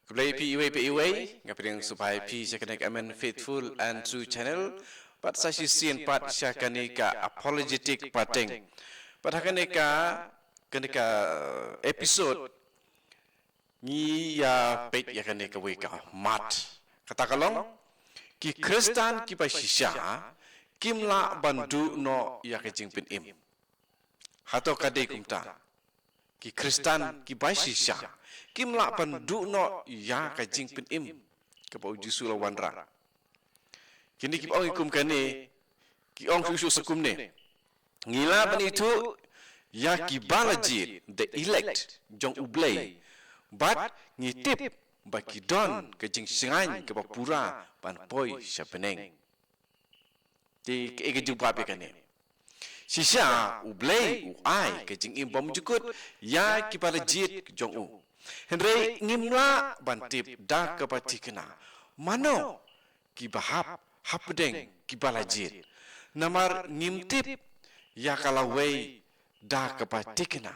Keblai PUA, ngapirang supaya P sakanik amen faithful and true channel, pat sashi sien pat sakanika apologetic pateng. Pat hakanika episode ni ya pet ya kanika weka mat. Kata kalong ki Kristen ki pa shisha kimla bandu no ya kajing pin im. Hato kadai kumta ki Kristen ki pa shisha kimla bandu no ya kajing pin im kapau jisu lawan ra. Kini ki ong ikum kane ki ong susu sakum ne. Ngila ban itu ya ki balajit the elect jong ublay but ngitip baki don kajing singan ke pura pan poi siapeneng. Di ke jumpa pe kane. Sisha ublay uai kajing im bom jukut ya ki balajit jong u. Henry ngimla bantip da kapati kena. Mano ki bahap hapdeng ki balajit. Namar ngimtip ya kalawai da kapati kena.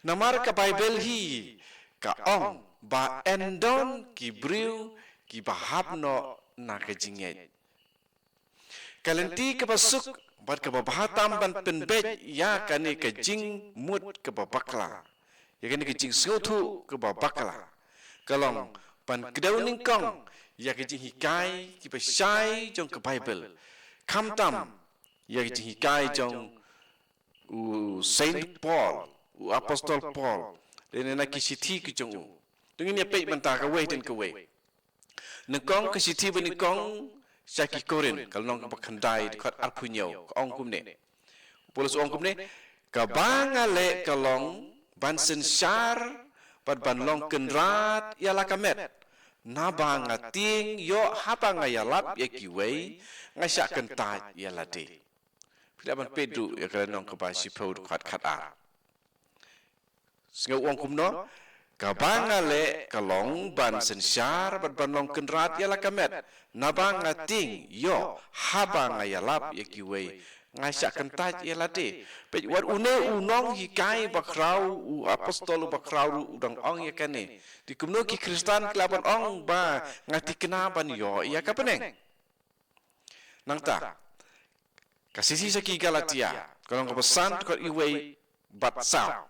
Namar ka Bible hi ka ong ba endon ki briu ki bahap no na kajinget. Kalenti ka pasuk bat ka bahatam ban penbet ya kani kajing mut ka babakla. Ya kani kajing sotu ke babakala. Kalong pan kedauning kong ya kajing hikai ki pasai jong ke Bible. Kamtam ya kajing hikai jong Saint Paul, Apostol Paul. Dan nak kisiti ke jong. Dengan ya pei mentah ke wei dan ke wei. Nekong kisiti benikong syaki korin kalau nong bakandai dekat arpunyo ong kumne. Polos ong kumne kabangale kalong bansen syar pad banlong kenrat ya lakamet nabang ating yo hapa ngayalap ya kiwei ngasak kentat ya lade pila ban pedu ya kanong kabasi pod khat ar singa wong kumno kabangale kalong bansen syar pad banlong kenrat ya lakamet nabang ating yo hapa ngayalap ya kiwei ngasak kentat ya lade pe wat une unong hikai bakrau u apostol bakrau udang ong ya kane di kumno ki Kristen kelaban ong ba ngati kenaban yo ya ka peneng nangta kasisi saki Galatia kalau pesan dekat iwe batsau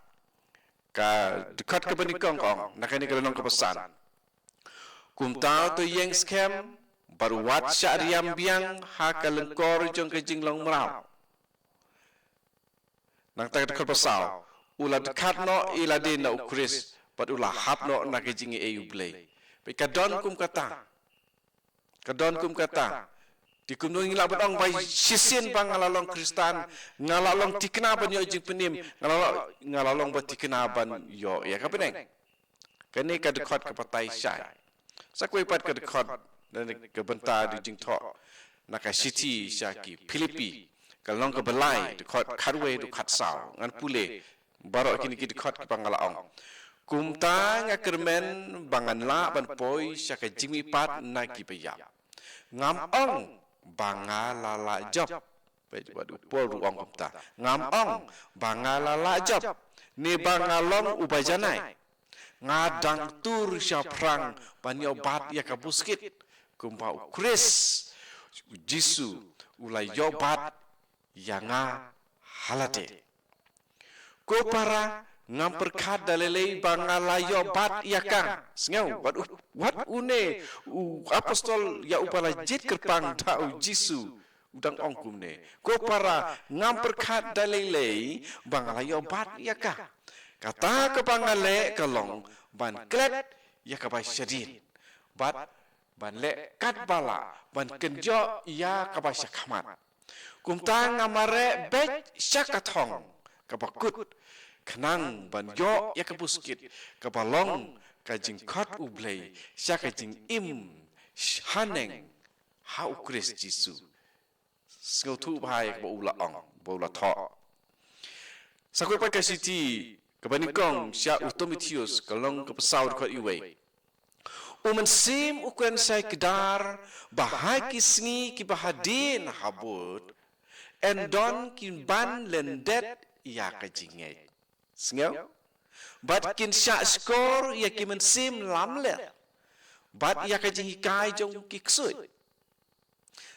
ka dekat ke benikong ong nakani kalau nong pesan kumtau to yang scam baru wat syariam biang ha kalengkor jong kejing long merau nang tak dekat pasal ulah dekat no ilade na ukris pat ulah hap no na kejingi eu blay pe kadon kum kata di kumno ngila batong bai sisin bang ngalalong Kristen ngalalong tikna ban yo jing penim ngalalong bat tikna ban yo ya ka peneng kene ka dekat ka patai syai sakwe pat ka dekat dan ke bentar di jing tok na ka city syaki Filipi kalong ke belai dekat karwe dekat saw ngan pule barok kini dekat ke pangalaong kumta ngakermen bangan la ban poi syaka jimi pat na ki peyap ngam ong bangala la job pe badu pol ruang kumta ngam ong bangala la job ni bangalong ubajanai ngadang tur syaprang banyo bat ya kabuskit kumpa ukris jisu ulai yobat yanga halate ko para ngamperkat dalelei bangalayo bat yakang sengau wat une apostol ya upala jit kerpang tau jisu udang ongkum ne ko para ngamperkat dalelei bangalayo bat yakang kata ke bangale kalong ban klet yakabai syadin bat ban le kat bala ban kenjo ya kabai syakhamat kumta ngamare bet syakatong kabakut kenang ban yo ya kabuskit kabalong kajing kot ublay syakajing im haneng ha ukris jisu skotu bhai ba ula ong ba ula tho sakwe pa kasiti kabanikong sya utomitius kalong kapasau kot iwe umensim ukuran saya kedar bahaki sngi ki bahadin habut endon kin ban lendet ya kajinget sengau bat kin sya skor ya ki men sim lam le bat ya ka jing kai jong ki ksui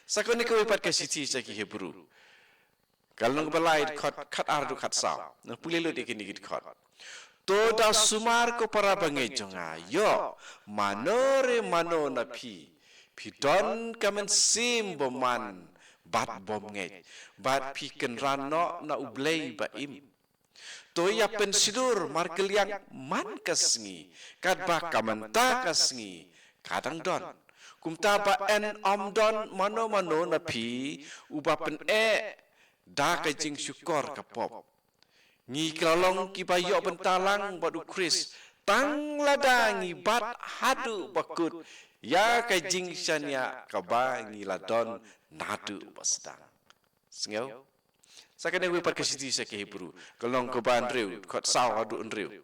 sakone ko pat ka siti sa ki Hebrew kalau nang balai khat ardu khat sa na pulelo de ki ni khat toda sumar ko para bangai jonga yo manore mano na pi don kamen sim boman bat bom ngai bat pi ken rano na ublei ba im to ya pensidur markeliang man kasngi kat ba kamanta kasngi kadang don kumta ba en don mano na pi uba pen da ka jing syukur ka pop ngi kalong ki bayo bentalang badu kris tang ladang bat hadu bakut ya ka jing syania ka ba ngi ladon nadu basdang sengau sakane we par kasiti sa ke Hebrew kalong ko ban riu khot saw hadu riu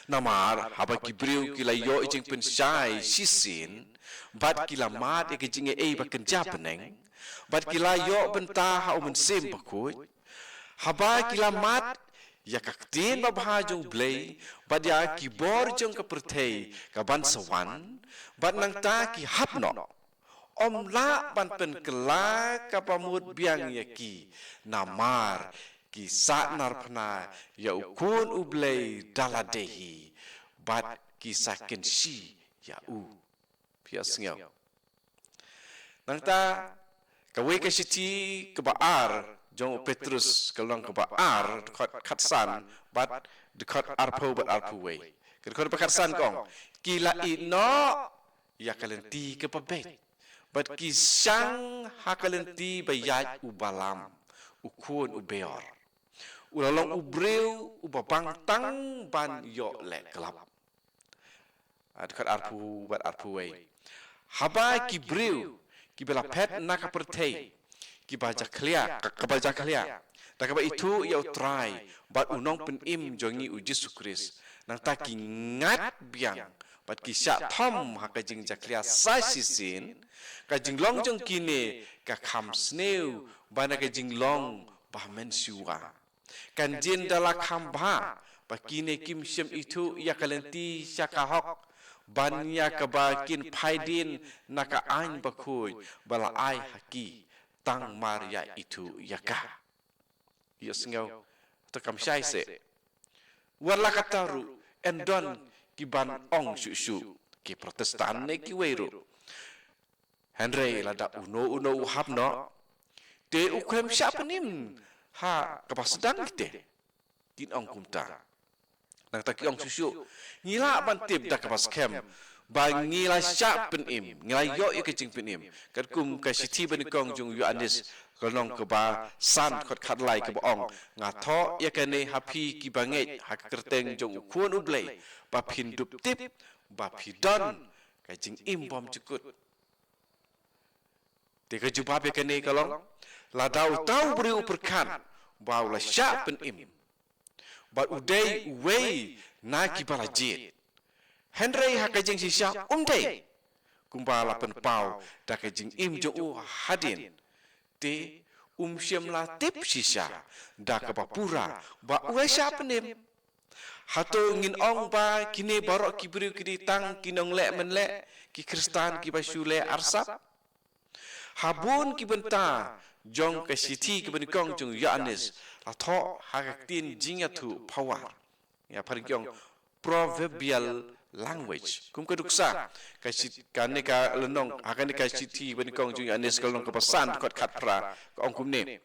namar haba ki briu ki la yo jing pen sai sisin bat ki la mat ke jing ba ken japeneng bat ki la yo benta ha men sim bakut haba kilamat ya kaktin babha jong blei badya ki bor jong ka perthei ka ban sawan ban nang ta ki hapno om la ban pen kela ka pamut biang ya ki namar ki sa nar phna ya ukun ublei daladehi bat ki sakin si ya u pias ngau nang ta ka we ka siti ka baar jong Petrus kalong ka baar khat san bat dekat arpo bat arpo we ker bakat san kong kila ino ya kalenti ke pabet bat kisang hakalenti bayat ubalam ukun ubeor ulalong ubreu ubabang tang ban yo le kelap dekat arpo bat arpo we haba ki breu ki bela pet nak pertei ki baca klia ka baca klia tak ba itu ya try bat unong pen im jongi uji sukris nang ta ki ngat biang bat ki sya thom ha ka jing jaklia sa sisin ka jing long jong kine ka kham sneu bana ka jing long ba men siwa kan jin dala kham ba ba kine kim shem itu ya kalenti sya ka hok ban ya ka ba kin phaidin naka ain ba khoi bala ai haki tang Maria itu yaka yes ngau takam syai se wala kataru endon kiban ong susu ki protestan ne ki weru Henry lada uno uhapno te ukrem syapnim ha kapasedang kite kin ong kumta nang taki ong susu ngila bantip da kapas kem bangi la syap penim ngilai yo ke jing penim kat kum ka siti ben kong jung yu anis kolong ke ba san khot khat lai ke bong nga tho ya ke ne happy ki banget ha kerteng jung kun ublei ba phin dup tip ba phidon ka jing im bom cukut te ka juba be ke ne kolong la dau tau beriu perkan ba la syap penim ba udai wei na ki bala jit Henry hakajing sisya umdai kumbala pen pau da kajing im jo hadin te syam la tip sisya da ka papura ba uesya penim hato ngin ong ba kini barok kibriu kidi tang kinong le menle ki kristan ki basule arsap habun ki benta jong ka siti ki ben kong jong yanis la tho hakaktin jinga thu power ya pargyong proverbial language kum keduksa ka kane ka lenong hakane ka siti ben kong jung anis kalong ka pasan kot khat pra ka ong kumne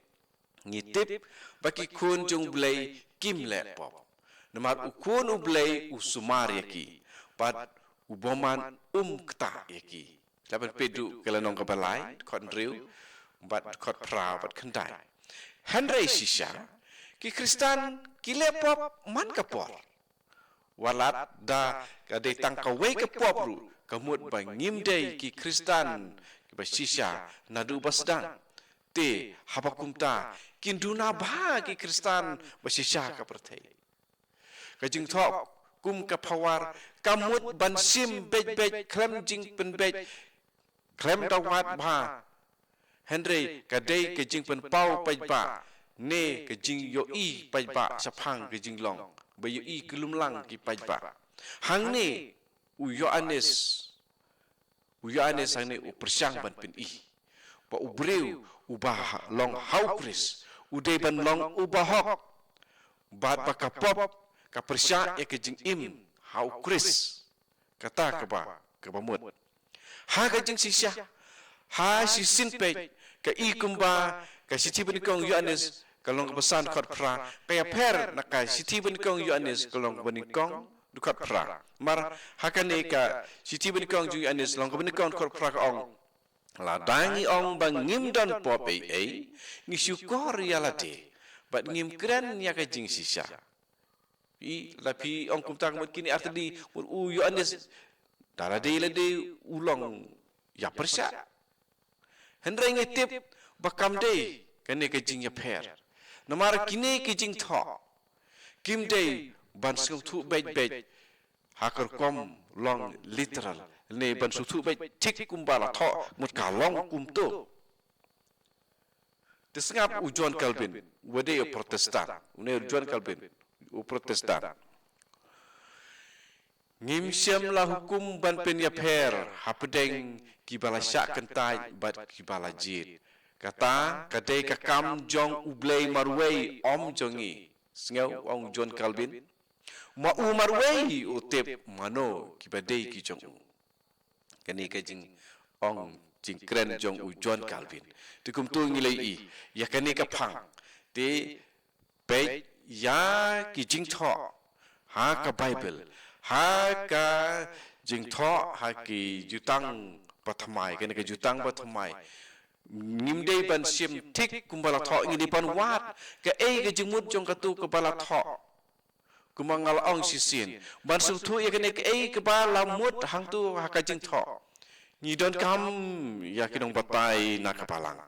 ngitip baki kun jung blai kim le pop namar ukun ublai usumar yaki pat uboman kta yaki laban pedu ka lenong ka balai kot riu bat kot pra bat khandai Henry sisha ki kristan ki le pop man ka por walat da kadai tangka wei ke popru kamut ba ngimdei ki kristan ki ba sisha nadu basdang te habakumta kinduna ba ki kristan ba sisha ka perthei ka jing thok kum ka phawar kamut ban sim bej klem jing pen bej klem dawat ba Henry kadai ke jing pen pau pai ba ne ke jing yo i pai ba saphang ke jing long bayu I kelumlang ki pajba hang ni u Yohanes hang ni u persyang ban pin I ba u breu u bah long hau Chris u de ban long u bahok bat ba ka pop ka persya ya ke jing im hau Chris kata ke ba mut ha ka jing sisya ha si sin pe ka I kumba ka siti ben kong Yohanes kalong kebesan kot pra kaya per nak ka siti ben kong Yohanes kalong ben kong dukat pra mar hakane ka siti ben kong Yohanes long ben kong kot pra ka ong la dangi ong bang ngim dan pop ni syukor ya la de bat ngim kran ya ka jing sisya I lapi ong kum tang mut kini artadi u Yohanes dara de la de ulong ya persya hendrai ngetip bakam de kane ka jing ya per namar kini ki jing tho kim de ban su thu bet hakar kom long literal ne ban su thu bet tik kumbala tho mut ka long kum to desngap u John Calvin wede protestan ne John Calvin u protestan ngim syam la hukum ban pen ya per hapdeng ki bala syak kentai bat ki bala jit kata kadai ka kam jong ublei marwei om jongi sngau ong John Calvin ma u marwei u tep mano ki badai ki jong kani ka jing ong jing kren jong u John Calvin tikum tu ngilai I ya kani ka phang te pe ya ki jing tho ha ka Bible ha ka jing tho ha ki jutang pathamai kani ka jutang pathamai ngimdei ban sim tik kumbala tho ngini pan wat ka ke jengmut jong katu ke bala tho kumangal ong sisin ban su thu ye kene ke bala mut hang tu ha ka jing tho ni don kam ya kinong batai na kapalang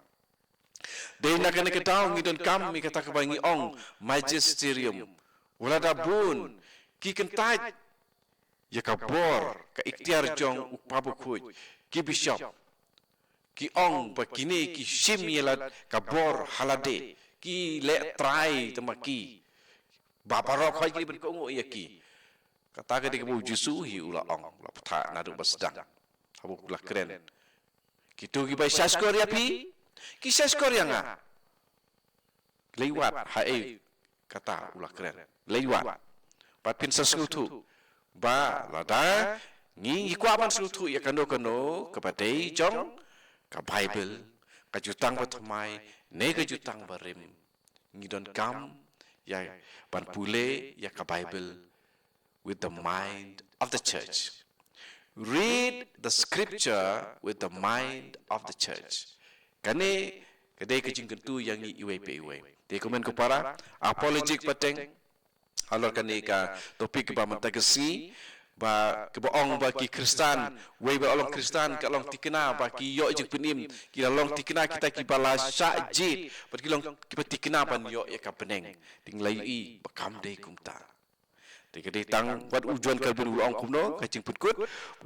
dei na kene ke taw ni don kam mi kata ka bangi ong magisterium wala da bun ki kentai ya ka bor ka ikhtiar jong upabu khuj ki bishop ki ong ba kini ki sim yelat ka bor halade ki le trai temaki bapa ro khoi ki ben ko ngo ya ki kata ka dik bu jisu hi ula ong la ptha na du basdang habu la kren ki tu ki bai sas kor ya pi ki sas kor ya nga leiwat ha kata ula kren leiwat pat pin sasutu ba lada ngi kwa ban sutu ya kano kepadai jong ka Bible ka jutang bathmai ne ka jutang barim ngi don kam ya ban pule ya ka Bible with the mind of the church read the scripture with the mind of the church kane kadai ka jing kentu yang iwe pe iwe te komen ko para apologetic pateng alor kane ka topik ba mantagasi ba keboong ba ki Kristan wei ba olong Kristan ka long tikena ba ki yo jing penim ki long tikena kita ki bala sya jit ba ki long ki tikena ban yo ya ka peneng ting lai I ba kam dei kumta te ke tang wat ujuan Calvin ulong kumno ka jing putkut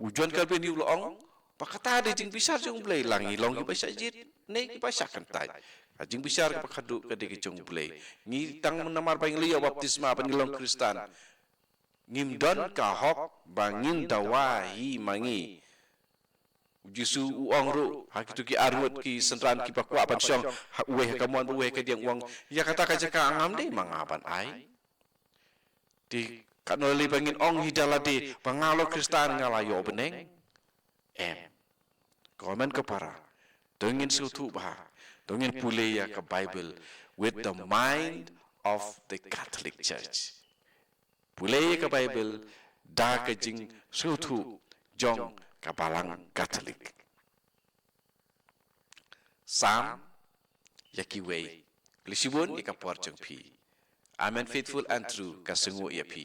ujuan Calvin ulong ba kata de jing bisar jong blai langi long ki ba sya jit ne ki ba sya kentai jing bisar ka khadu ka de ki jong blai ni tang namar ba ngi yo baptisma ban long Kristan ngim don ka hok bangin dawahi mangi jisu uang ru hakitu ki arut ki sentran ki pakwa pan syong we ka mon we ka diang uang ya kata ka jaka angam de mangapan ai di kanoli bangin ong hidalade pangalo Kristan ngalayo beneng komen ke para dengin sutu bah dengin pule ya ke Bible with the mind of the Catholic Church pulai ke Bible da ke jing sutu jong kapalang Katolik sam yakiwei lisibun ika por jong pi amen faithful and true kasengu ya pi